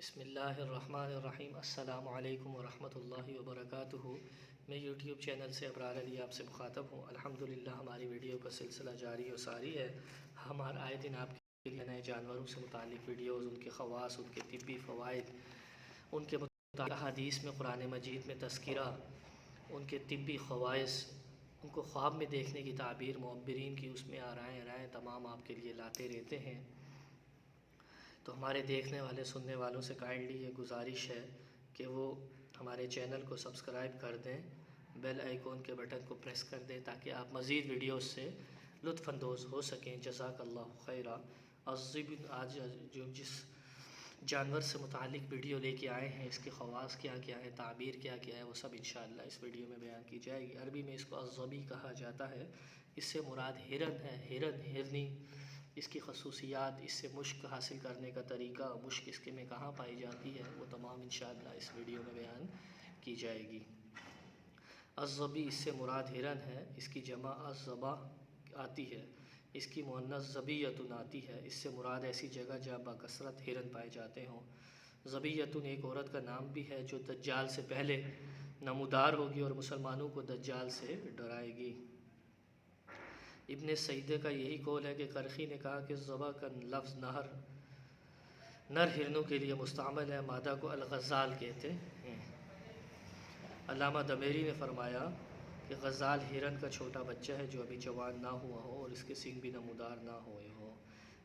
بسم اللہ الرحمن الرحیم۔ السلام علیکم ورحمۃ اللہ وبرکاتہ۔ میں یوٹیوب چینل سے ابرار علی آپ سے مخاطب ہوں۔ الحمدللہ ہماری ویڈیو کا سلسلہ جاری و ساری ہے۔ ہم ہر آئے دن آپ کے لیے نئے جانوروں سے متعلق ویڈیوز، ان کے خواص، ان کے طبی فوائد، ان کے متعلق حدیث میں، قرآن مجید میں تذکرہ، ان کے طبی خواص، ان کو خواب میں دیکھنے کی تعبیر، معبرین کی اس میں رائے تمام آپ کے لیے لاتے رہتے ہیں۔ تو ہمارے دیکھنے والے سننے والوں سے کائنڈلی یہ گزارش ہے کہ وہ ہمارے چینل کو سبسکرائب کر دیں، بیل آئیکن کے بٹن کو پریس کر دیں تاکہ آپ مزید ویڈیوز سے لطف اندوز ہو سکیں۔ جزاک اللہ خیرہ۔ آج جس جانور سے متعلق ویڈیو لے کے آئے ہیں، اس کے خواص کیا کیا ہے، تعبیر کیا کیا ہے، وہ سب انشاءاللہ اس ویڈیو میں بیان کی جائے گی۔ عربی میں اس کو الظبی کہا جاتا ہے۔ اس سے مراد ہرن ہے، ہرنی، اس کی خصوصیات، اس سے مشق حاصل کرنے کا طریقہ، مشق اس کے میں کہاں پائی جاتی ہے، وہ تمام انشاءاللہ اس ویڈیو میں بیان کی جائے گی۔ الظبی اس سے مراد ہرن ہے، اس کی جمع الظبا آتی ہے، اس کی مؤنث ظبیۃ آتی ہے۔ اس سے مراد ایسی جگہ جہاں بکثرت ہرن پائے جاتے ہوں۔ ظبیۃ ایک عورت کا نام بھی ہے جو دجال سے پہلے نمودار ہوگی اور مسلمانوں کو دجال سے ڈرائے گی۔ ابن سعیدہ کا یہی قول ہے کہ کرخی نے کہا کہ ذبح کا لفظ نر ہرنوں کے لیے مستعمل ہے، مادہ کو الغزال کہتے ہیں۔ علامہ دمیری نے فرمایا کہ غزال ہرن کا چھوٹا بچہ ہے جو ابھی جوان نہ ہوا ہو اور اس کے سینگ بھی نمودار نہ ہوئے ہوں۔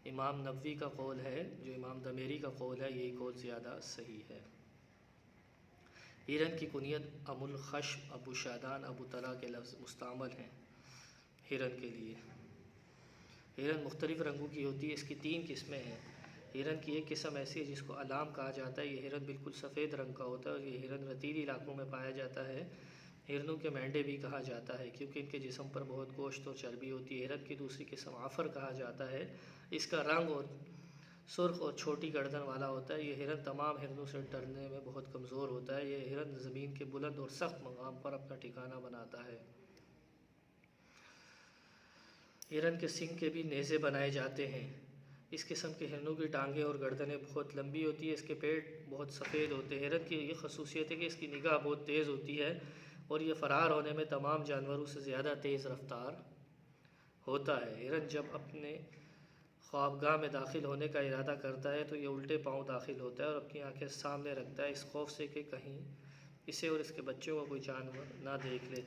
امام نووی کا قول ہے، جو امام دمیری کا قول ہے، یہی قول زیادہ صحیح ہے۔ ہرن کی کنیت ام الخشب، ابو شادان، ابو طلحہ کے لفظ مستعمل ہیں ہرن کے لیے۔ ہرن مختلف رنگوں کی ہوتی ہے، اس کی 3 قسمیں ہیں۔ ہرن کی ایک قسم ایسی ہے جس کو علام کہا جاتا ہے، یہ ہرن بالکل سفید رنگ کا ہوتا ہے اور یہ ہرن رتیلی علاقوں میں پایا جاتا ہے۔ ہرنوں کے مینڈے بھی کہا جاتا ہے کیونکہ ان کے جسم پر بہت گوشت اور چربی ہوتی ہے۔ ہرن کی دوسری قسم عفر کہا جاتا ہے، اس کا رنگ اور سرخ اور چھوٹی گردن والا ہوتا ہے۔ یہ ہرن تمام ہرنوں سے ڈرنے میں بہت کمزور ہوتا ہے۔ یہ ہرن زمین کے بلند اور سخت مقام پر اپنا ٹھکانہ بناتا ہے۔ ہرن کے سینگ کے بھی نیزے بنائے جاتے ہیں۔ اس قسم کے ہرنوں کی ٹانگیں اور گردنیں بہت لمبی ہوتی ہے، اس کے پیٹ بہت سفید ہوتے ہیں۔ ہرن کی یہ خصوصیت ہے کہ اس کی نگاہ بہت تیز ہوتی ہے اور یہ فرار ہونے میں تمام جانوروں سے زیادہ تیز رفتار ہوتا ہے۔ ہرن جب اپنے خوابگاہ میں داخل ہونے کا ارادہ کرتا ہے تو یہ الٹے پاؤں داخل ہوتا ہے اور اپنی آنکھیں سامنے رکھتا ہے، اس خوف سے کہ کہیں اسے اور اس کے بچوں کو کوئی جانور نہ دیکھ لے۔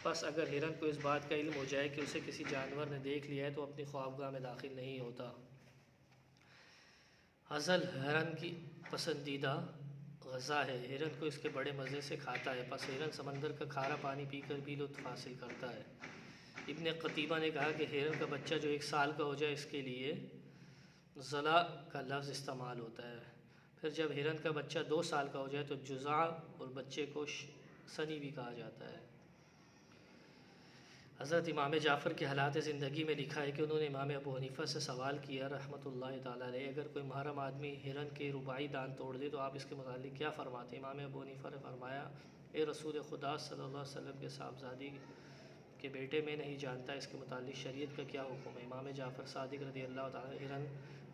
پس اگر ہرن کو اس بات کا علم ہو جائے کہ اسے کسی جانور نے دیکھ لیا ہے تو اپنی خوابگاہ میں داخل نہیں ہوتا۔ ہزل ہرن کی پسندیدہ غذا ہے، ہرن کو اس کے بڑے مزے سے کھاتا ہے، پس ہرن سمندر کا کھارا پانی پی کر بھی لطف حاصل کرتا ہے۔ ابن قتیبہ نے کہا کہ ہرن کا بچہ جو 1 سال کا ہو جائے اس کے لیے ضلع کا لفظ استعمال ہوتا ہے، پھر جب ہرن کا بچہ 2 سال کا ہو جائے تو جزع اور بچے کو سنی بھی کہا جاتا ہے۔ حضرت امام جعفر کے حالات زندگی میں لکھا ہے کہ انہوں نے امام ابو حنیفہ سے سوال کیا رحمۃ اللہ تعالیٰ علیہ، اگر کوئی محرم آدمی ہرن کے رباعی دان توڑ دے تو آپ اس کے متعلق کیا فرماتے ہیں؟ امام ابو حنیفہ نے فرمایا، اے رسول خدا صلی اللہ علیہ وسلم کے صاحبزادی کے بیٹے، میں نہیں جانتا اس کے متعلق شریعت کا کیا حکم ہے۔ امام جعفر صادق رضی اللہ تعالیٰ، ہرن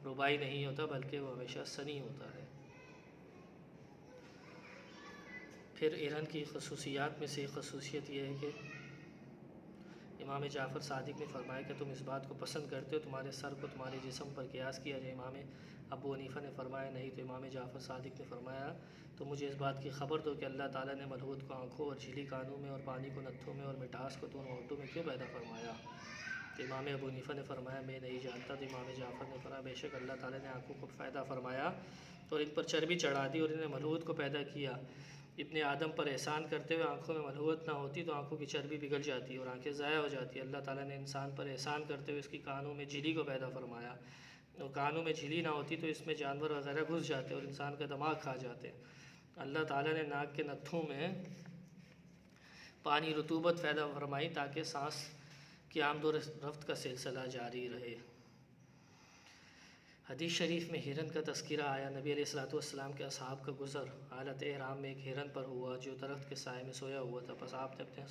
رباعی نہیں ہوتا بلکہ وہ ہمیشہ سنی ہوتا ہے۔ پھر ہرن کی خصوصیات میں سے ایک خصوصیت یہ ہے کہ امام جعفر صادق نے فرمایا کہ تم اس بات کو پسند کرتے ہو تمہارے سر کو تمہارے جسم پر قیاس کیا جائے۔ امام ابو حنیفہ نے فرمایا نہیں، تو امام جعفر صادق نے فرمایا تو مجھے اس بات کی خبر دو کہ اللہ تعالیٰ نے ملحود کو آنکھوں اور جھلی کانوں میں اور پانی کو نتھوں میں اور مٹھاس کو دونوں ہونٹوں میں کیوں پیدا فرمایا؟ تو امام ابو حنیفہ نے فرمایا میں نہیں جانتا۔ تو امام جعفر نے فرمایا بے شک اللہ تعالیٰ نے آنکھوں کو پیدا فرمایا اور ان پر چربی چڑھا دی اور انہیں ملحود کو پیدا کیا۔ ابن آدم پر احسان کرتے ہوئے آنکھوں میں ملحوت نہ ہوتی تو آنکھوں کی چربی پگھل جاتی اور آنکھیں ضائع ہو جاتی۔ اللہ تعالیٰ نے انسان پر احسان کرتے ہوئے اس کی کانوں میں جھلی کو پیدا فرمایا، اور کانوں میں جھلی نہ ہوتی تو اس میں جانور وغیرہ گھس جاتے اور انسان کا دماغ کھا جاتے۔ اللہ تعالیٰ نے ناک کے نتھوں میں پانی رطوبت پیدا فرمائی تاکہ سانس کی آمد و رفت کا سلسلہ جاری رہے۔ حدیث شریف میں ہرن کا تذکرہ آیا، نبی علیہ السلام کے اصحاب کا گزر حالت احرام میں ایک ہرن پر ہوا جو درخت کے سائے میں سویا ہوا تھا، پس آپ نے اپنے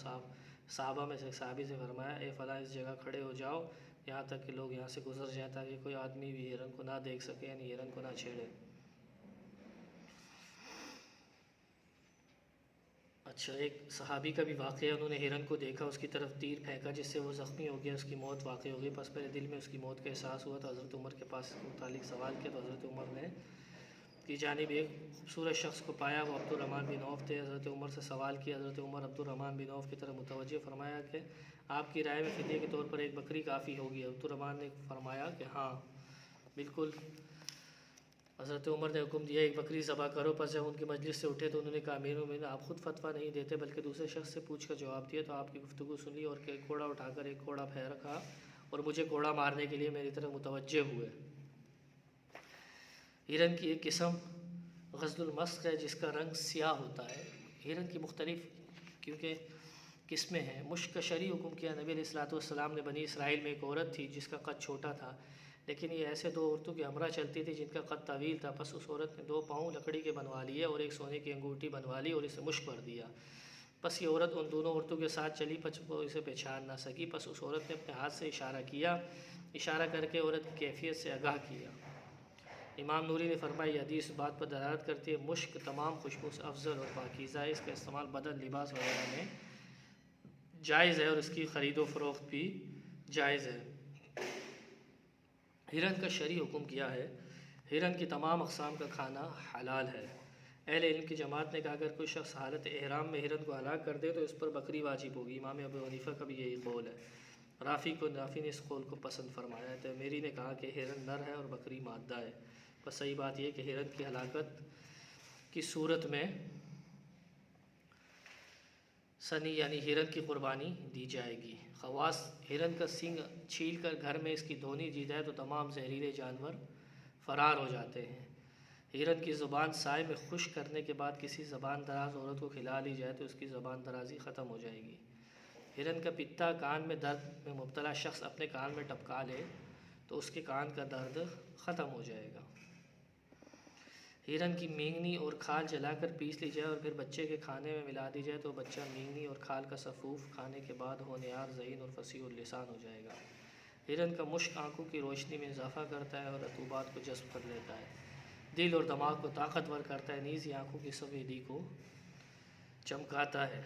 صحابہ میں سے ایک صحابی سے فرمایا اے فلاں اس جگہ کھڑے ہو جاؤ یہاں تک کہ لوگ یہاں سے گزر جائیں تاکہ کوئی آدمی بھی ہرن کو نہ دیکھ سکے، یعنی ہرن کو نہ چھیڑے۔ اچھا، ایک صحابی کا بھی واقعہ، انہوں نے ہرن کو دیکھا، اس کی طرف تیر پھینکا جس سے وہ زخمی ہو گیا، اس کی موت واقع ہو گئی۔ پس میرے دل میں اس کی موت کا احساس ہوا تو حضرت عمر کے پاس اس کے متعلق سوال کیا، تو حضرت عمر نے کی جانب ایک خوبصورت شخص کو پایا، وہ عبد الرحمن بن عوف تھے۔ حضرت عمر سے سوال کیا، حضرت عمر عبد الرحمن بن عوف کی طرف متوجہ فرمایا کہ آپ کی رائے میں فدیے کے طور پر ایک بکری کافی ہوگی؟ عبد الرحمن نے فرمایا کہ ہاں بالکل۔ حضرت عمر نے حکم دیا ایک بکری ذبح کرو۔ پس جب ان کی مجلس سے اٹھے تو انہوں نے کہا امیر المومنین، آپ خود فتویٰ نہیں دیتے بلکہ دوسرے شخص سے پوچھ کر جواب دیا، تو آپ کی گفتگو سن لی اور ایک کوڑا اٹھا کر ایک کوڑا پھینکا اور مجھے کوڑا مارنے کے لیے میری طرف متوجہ ہوئے۔ ہرن کی ایک قسم غزل المسخ ہے جس کا رنگ سیاہ ہوتا ہے۔ ہرن کی مختلف کیونکہ قسمیں ہیں۔ مشک کا شرعی حکم کیا۔ نبی علیہ السلام نے بنی اسرائیل میں ایک عورت تھی جس کا قد چھوٹا تھا، لیکن یہ ایسے دو عورتوں کے ہمراہ چلتی تھی جن کا قد طویل تھا۔ پس اس عورت نے 2 پاؤں لکڑی کے بنوا لیے اور ایک سونے کی انگوٹھی بنوا لی اور اسے مشک بھر دیا۔ پس یہ عورت ان دونوں عورتوں کے ساتھ چلی، پس وہ اسے پہچان نہ سکی۔ پس اس عورت نے اپنے ہاتھ سے اشارہ کیا، اشارہ کر کے عورت کی کیفیت سے آگاہ کیا۔ امام نوری نے فرمایا یہ حدیث بات پر دلالت کرتی ہے مشک تمام خوشبو سے افضل اور پاکیزہ ہے، اس کا استعمال بدن، لباس وغیرہ میں جائز ہے اور اس کی خرید و فروخت بھی جائز ہے۔ ہرن کا شرعی حکم کیا ہے۔ ہرن کی تمام اقسام کا کھانا حلال ہے۔ اہل علم کی جماعت نے کہا اگر کوئی شخص حالت احرام میں ہرن کو ہلاک کر دے تو اس پر بکری واجب ہوگی۔ امام ابو حنیفہ کا بھی یہی قول ہے۔ رافی نے اس قول کو پسند فرمایا ہے۔ تیمیری نے کہا کہ ہرن نر ہے اور بکری مادہ ہے۔ بس صحیح بات یہ ہے کہ ہرن کی ہلاکت کی صورت میں سنی یعنی ہرن کی قربانی دی جائے گی۔ خواص ہرن کا سینگ چھیل کر گھر میں اس کی دھونی دی جائے تو تمام زہریلے جانور فرار ہو جاتے ہیں۔ ہرن کی زبان سائے میں خشک کرنے کے بعد کسی زبان دراز عورت کو کھلا لی جائے تو اس کی زبان درازی ختم ہو جائے گی۔ ہرن کا پتا کان میں درد میں مبتلا شخص اپنے کان میں ٹپکا لے تو اس کے کان کا درد ختم ہو جائے گا۔ ہرن کی مینگنی اور کھال جلا کر پیس لی جائے اور پھر بچے کے کھانے میں ملا دی جائے تو بچہ مینگنی اور کھال کا صفوف کھانے کے بعد ہونہار، ذہین اور فصیح اللسان ہو جائے گا۔ ہرن کا مشک آنکھوں کی روشنی میں اضافہ کرتا ہے اور رطوبات کو جذب کر لیتا ہے، دل اور دماغ کو طاقتور کرتا ہے، نیز یہ آنکھوں کی سفیدی کو چمکاتا ہے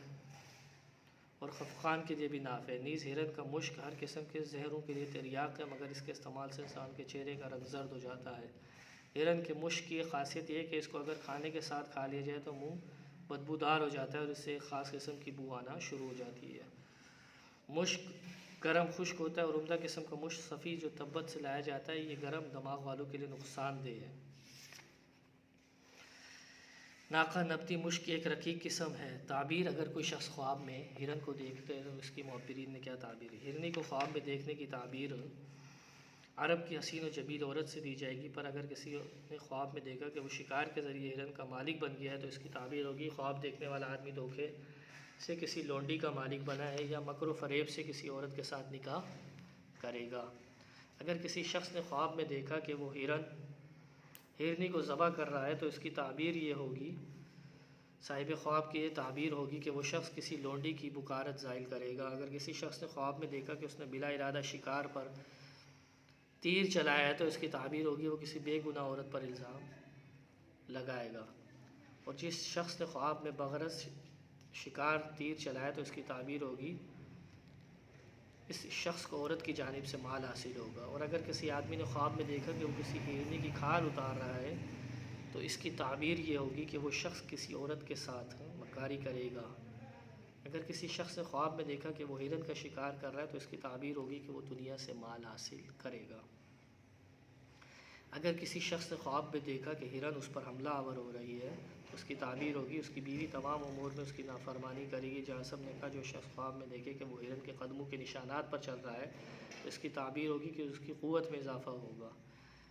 اور خفقان کے لیے بھی نافع ہے۔ نیز ہرن کا مشک ہر قسم کے زہروں کے لیے تریاق ہے، مگر اس کے استعمال سے انسان کے چہرے کا رنگ زرد ہو جاتا ہے۔ ہرن کے مشک کی ایک خاصیت یہ ہے کہ اس کو اگر کھانے کے ساتھ کھا لیا جائے تو منہ بدبودار ہو جاتا ہے اور اس سے ایک خاص قسم کی بو آنا شروع ہو جاتی ہے۔ مشک گرم خشک ہوتا ہے اور عمدہ قسم کا مشک صفی جو تبت سے لایا جاتا ہے یہ گرم دماغ والوں کے لیے نقصان دہ ہے۔ ناقہ نبتی مشک کی ایک رقیق قسم ہے۔ تعبیر اگر کوئی شخص خواب میں ہرن کو دیکھتے ہے تو اس کی معبرین نے کیا تعبیر ہے؟ ہرنی کو خواب میں دیکھنے کی تعبیر عرب کی حسین و جمیل عورت سے دی جائے گی، پر اگر کسی نے خواب میں دیکھا کہ وہ شکار کے ذریعے ہرن کا مالک بن گیا ہے تو اس کی تعبیر ہوگی خواب دیکھنے والا آدمی دھوکے سے کسی لونڈی کا مالک بنا ہے یا مکر و فریب سے کسی عورت کے ساتھ نکاح کرے گا۔ اگر کسی شخص نے خواب میں دیکھا کہ وہ ہرنی کو ذبح کر رہا ہے تو اس کی تعبیر یہ ہوگی، صاحب خواب کی یہ تعبیر ہوگی کہ وہ شخص کسی لونڈی کی بکارت زائل کرے گا۔ اگر کسی شخص نے خواب میں دیکھا کہ اس نے بلا ارادہ شکار پر تیر چلایا ہے تو اس کی تعبیر ہوگی وہ کسی بے گناہ عورت پر الزام لگائے گا۔ اور جس شخص نے خواب میں بغرض شکار تیر چلایا تو اس کی تعبیر ہوگی اس شخص کو عورت کی جانب سے مال حاصل ہوگا۔ اور اگر کسی آدمی نے خواب میں دیکھا کہ وہ کسی ہرنی کی کھال اتار رہا ہے تو اس کی تعبیر یہ ہوگی کہ وہ شخص کسی عورت کے ساتھ مکاری کرے گا۔ اگر کسی شخص نے خواب میں دیکھا کہ وہ ہرن کا شکار کر رہا ہے تو اس کی تعبیر ہوگی کہ وہ دنیا سے مال حاصل کرے گا۔ اگر کسی شخص نے خواب میں دیکھا کہ ہرن اس پر حملہ آور ہو رہی ہے تو اس کی تعبیر ہوگی اس کی بیوی تمام امور میں اس کی نافرمانی کرے گی۔ جہاں سب نے کہا جو شخص خواب میں دیکھے کہ وہ ہرن کے قدموں کے نشانات پر چل رہا ہے تو اس کی تعبیر ہوگی کہ اس کی قوت میں اضافہ ہوگا۔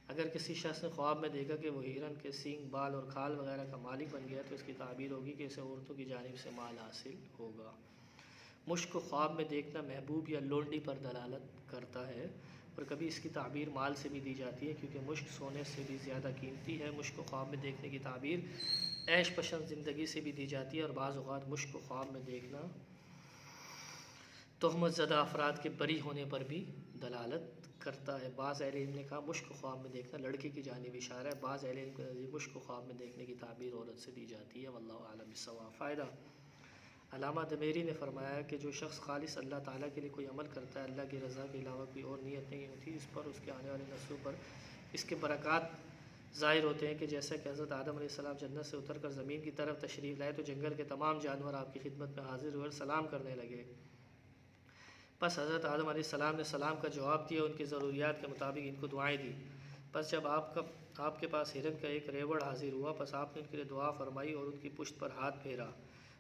اگر کسی شخص نے خواب میں دیکھا کہ وہ ہرن کے سینگ، بال اور کھال وغیرہ کا مالک بن گیا تو اس کی تعبیر ہوگی کہ اسے عورتوں کی جانب سے مال حاصل ہوگا۔ مشک کو خواب میں دیکھنا محبوب یا لونڈی پر دلالت کرتا ہے اور کبھی اس کی تعبیر مال سے بھی دی جاتی ہے کیونکہ مشک سونے سے بھی زیادہ قیمتی ہے۔ مشک کو خواب میں دیکھنے کی تعبیر عیش پسند زندگی سے بھی دی جاتی ہے اور بعض اوقات مشک کو خواب میں دیکھنا تہمت زدہ افراد کے بری ہونے پر بھی دلالت کرتا ہے۔ بعض اہل علم نے کہا مشک کو خواب میں دیکھنا لڑکے کی جانب اشارہ ہے۔ بعض اہل علم کے نزدیک مشک کو خواب میں دیکھنے کی تعبیر عورت سے دی جاتی ہے۔ واللہ اعلم بالصواب۔ فائدہ علامہ دمیری نے فرمایا کہ جو شخص خالص اللہ تعالیٰ کے لیے کوئی عمل کرتا ہے، اللہ کی رضا کے علاوہ کوئی اور نیت نہیں ہوتی، اس پر اس کے آنے والے نسلوں پر اس کے برکات ظاہر ہوتے ہیں کہ جیسا کہ حضرت آدم علیہ السلام جنت سے اتر کر زمین کی طرف تشریف لائے تو جنگل کے تمام جانور آپ کی خدمت میں حاضر ہوئے اور سلام کرنے لگے۔ پس حضرت آدم علیہ السلام نے سلام کا جواب دیا، ان کی ضروریات کے مطابق ان کو دعائیں دی۔ پس جب آپ کے پاس ہرن کا ایک ریوڑ حاضر ہوا، پس آپ نے ان کے لیے دعا فرمائی اور ان کی پشت پر ہاتھ پھیرا۔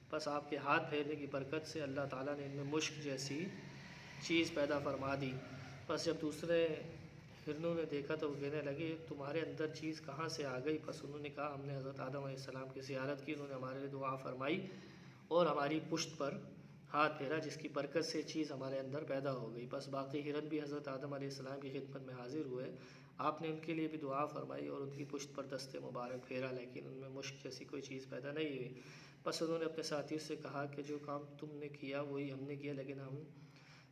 پس آپ کے ہاتھ پھیرنے کی برکت سے اللہ تعالیٰ نے ان میں مشک جیسی چیز پیدا فرما دی۔ پس جب دوسرے ہرنوں نے دیکھا تو وہ کہنے لگے تمہارے اندر چیز کہاں سے آ گئی؟ پس انہوں نے کہا ہم نے حضرت آدم علیہ السلام کی زیارت کی، انہوں نے ہمارے لیے دعا فرمائی اور ہماری پشت پر ہاتھ پھیرا، جس کی برکت سے چیز ہمارے اندر پیدا ہو گئی۔ پس باقی ہرن بھی حضرت آدم علیہ السلام کی خدمت میں حاضر ہوئے، آپ نے ان کے لیے بھی دعا فرمائی اور ان کی پشت پر دست مبارک پھیرا، لیکن ان میں مشک جیسی کوئی چیز پیدا نہیں ہوئی۔ پس انہوں نے اپنے ساتھیوں سے کہا کہ جو کام تم نے کیا وہی ہم نے کیا، لیکن ہم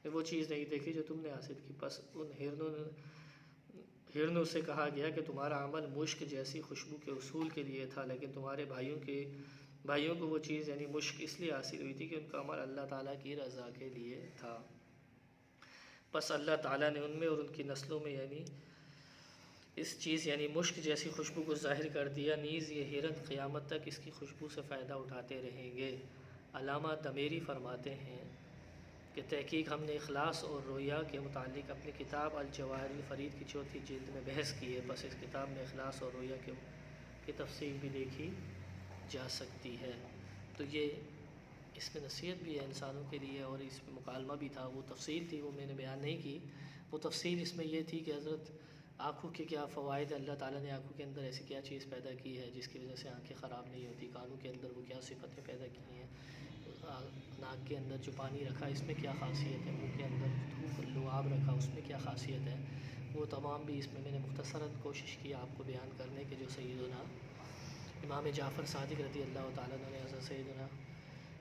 نے وہ چیز نہیں دیکھی جو تم نے حاصل کی۔ پس ان ہرنوں سے کہا گیا کہ تمہارا عمل مشک جیسی خوشبو کے حصول کے لیے تھا، لیکن تمہارے بھائیوں کو وہ چیز یعنی مشک اس لیے حاصل ہوئی تھی کہ ان کا عمل اللہ تعالیٰ کی رضا کے لیے تھا۔ پس اللہ تعالیٰ نے ان میں اور ان کی نسلوں میں یعنی اس چیز یعنی مشک جیسی خوشبو کو ظاہر کر دیا، نیز یہ ہرن قیامت تک اس کی خوشبو سے فائدہ اٹھاتے رہیں گے۔ علامہ دمیری فرماتے ہیں کہ تحقیق ہم نے اخلاص اور رویا کے متعلق اپنی کتاب الجواہر الفرید کی 4تھی جلد میں بحث کی ہے۔ بس اس کتاب میں اخلاص اور رویا کی تفصیل بھی دیکھی جا سکتی ہے۔ تو یہ اس میں نصیحت بھی ہے انسانوں کے لیے اور اس میں مکالمہ بھی تھا، وہ تفصیل تھی وہ میں نے بیان نہیں کی۔ وہ تفصیل اس میں یہ تھی کہ حضرت آنکھوں کے کیا فوائد، اللہ تعالیٰ نے آنکھوں کے اندر ایسی کیا چیز پیدا کی ہے جس کی وجہ سے آنکھیں خراب نہیں ہوتی، کانوں کے اندر وہ کیا صفتیں پیدا کی ہیں، ناک کے اندر جو پانی رکھا اس میں کیا خاصیت ہے، منہ کے اندر تھوک لعاب رکھا اس میں کیا خاصیت ہے، وہ تمام بھی اس میں نے مختصراً کوشش کی آپ کو بیان کرنے کے، جو سیدنا امام جعفر صادق رضی اللہ تعالیٰ عنہ نے حضرت سیدنا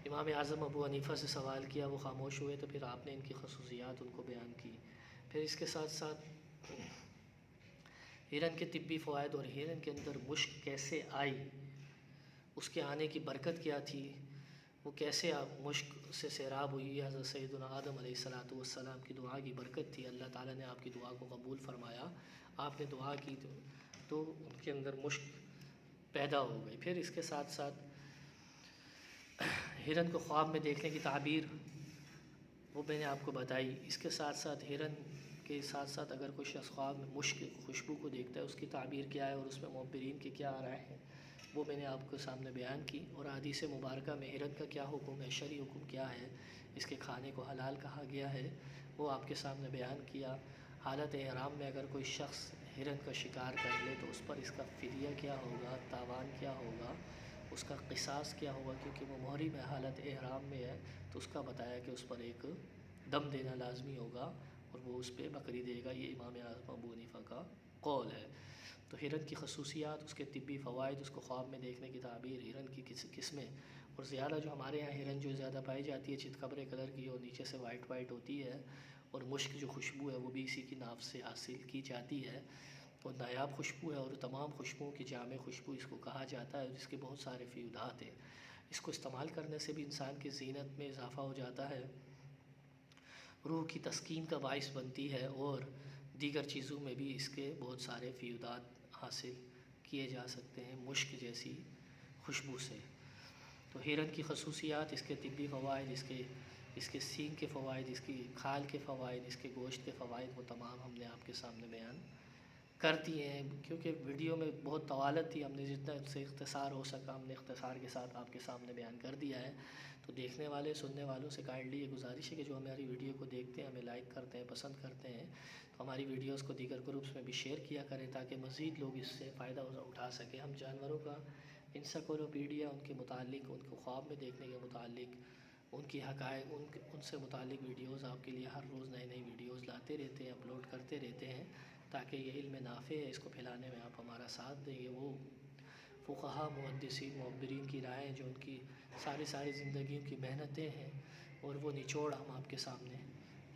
امام اعظم ابو حنیفہ سے سوال کیا، وہ خاموش ہوئے تو پھر آپ نے ان کی خصوصیات ان کو بیان کی۔ پھر اس کے ساتھ ساتھ ہرن کے طبی فوائد اور ہرن کے اندر مشک کیسے آئی، اس کے آنے کی برکت کیا تھی، وہ کیسے مشک سے سیراب ہوئی، حضرت سیدنا آدم علیہ السلام کی دعا کی برکت تھی، اللہ تعالیٰ نے آپ کی دعا کو قبول فرمایا، آپ نے دعا کی تو ان کے اندر مشک پیدا ہو گئی۔ پھر اس کے ساتھ ساتھ ہرن کو خواب میں دیکھنے کی تعبیر وہ میں نے آپ کو بتائی۔ اس کے ساتھ ساتھ ہرن کے ساتھ ساتھ اگر کوئی شخص خواب میں مشک خوشبو کو دیکھتا ہے اس کی تعبیر کیا ہے اور اس میں معبرین کی کیا رائے ہیں وہ میں نے آپ کو سامنے بیان کی، اور حدیث مبارکہ میں ہرن کا کیا حکم ہے، شرعی حکم کیا ہے، اس کے کھانے کو حلال کہا گیا ہے وہ آپ کے سامنے بیان کیا۔ حالت احرام میں اگر کوئی شخص ہرن کا شکار کر لے تو اس پر اس کا فدیہ کیا ہوگا، تاوان کیا ہوگا، اس کا قصاص کیا ہوگا، کیونکہ وہ محرم میں حالت احرام میں ہے تو اس کا بتایا کہ اس پر ایک دم دینا لازمی ہوگا اور وہ اس پہ بکری دے گا، یہ امام اعظم ابو حنیفہ کا قول ہے۔ تو ہرن کی خصوصیات، اس کے طبی فوائد، اس کو خواب میں دیکھنے کی تعبیر، ہرن کی قسمیں، اور زیادہ جو ہمارے یہاں ہرن جو زیادہ پائی جاتی ہے چتکبرے کلر کی اور نیچے سے وائٹ ہوتی ہے، اور مشک جو خوشبو ہے وہ بھی اسی کی ناف سے حاصل کی جاتی ہے، اور نایاب خوشبو ہے اور تمام خوشبوؤں کی جامع خوشبو اس کو کہا جاتا ہے، جس کے بہت سارے فیودات ہیں۔ اس کو استعمال کرنے سے بھی انسان کی زینت میں اضافہ ہو جاتا ہے، روح کی تسکین کا باعث بنتی ہے، اور دیگر چیزوں میں بھی اس کے بہت سارے فیودات حاصل کیے جا سکتے ہیں مشک جیسی خوشبو سے۔ تو ہرن کی خصوصیات، اس کے طبی فوائد، اس کے سینگ کے فوائد، اس کی کھال کے فوائد، اس کے گوشت کے فوائد، وہ تمام ہم نے آپ کے سامنے بیان کر دیے ہیں، کیونکہ ویڈیو میں بہت طوالت تھی، ہم نے جتنا اس سے اختصار ہو سکا ہم نے اختصار کے ساتھ آپ کے سامنے بیان کر دیا ہے۔ تو دیکھنے والے سننے والوں سے کائنڈلی یہ گزارش ہے کہ جو ہماری ویڈیو کو دیکھتے ہیں، ہمیں لائک کرتے ہیں، پسند کرتے ہیں، تو ہماری ویڈیوز کو دیگر گروپس میں بھی شیئر کیا کریں تاکہ مزید لوگ اس سے فائدہ اٹھا سکیں۔ ہم جانوروں کا انسائکلوپیڈیا، ان کے متعلق، ان کو خواب میں دیکھنے کے متعلق، ان کی حقائق، ان سے متعلق ویڈیوز آپ کے لیے ہر روز نئی ویڈیوز لاتے رہتے ہیں، اپلوڈ کرتے رہتے ہیں، تاکہ یہ علم نافع ہے، اس کو پھیلانے میں آپ ہمارا ساتھ دیں گے۔ وہ فقہا، محدثین، معبرین کی رائیں جو ان کی ساری زندگیوں کی محنتیں ہیں، اور وہ نچوڑ ہم آپ کے سامنے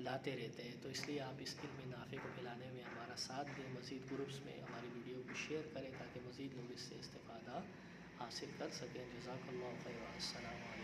لاتے رہتے ہیں، تو اس لیے آپ اس علم نافع کو پھیلانے میں ہمارا ساتھ دیں، مزید گروپس میں ہماری ویڈیو کو شیئر کریں تاکہ مزید لوگ اس سے استفادہ حاصل کر سکیں۔ جزاک اللہ خیر، السلام علیکم۔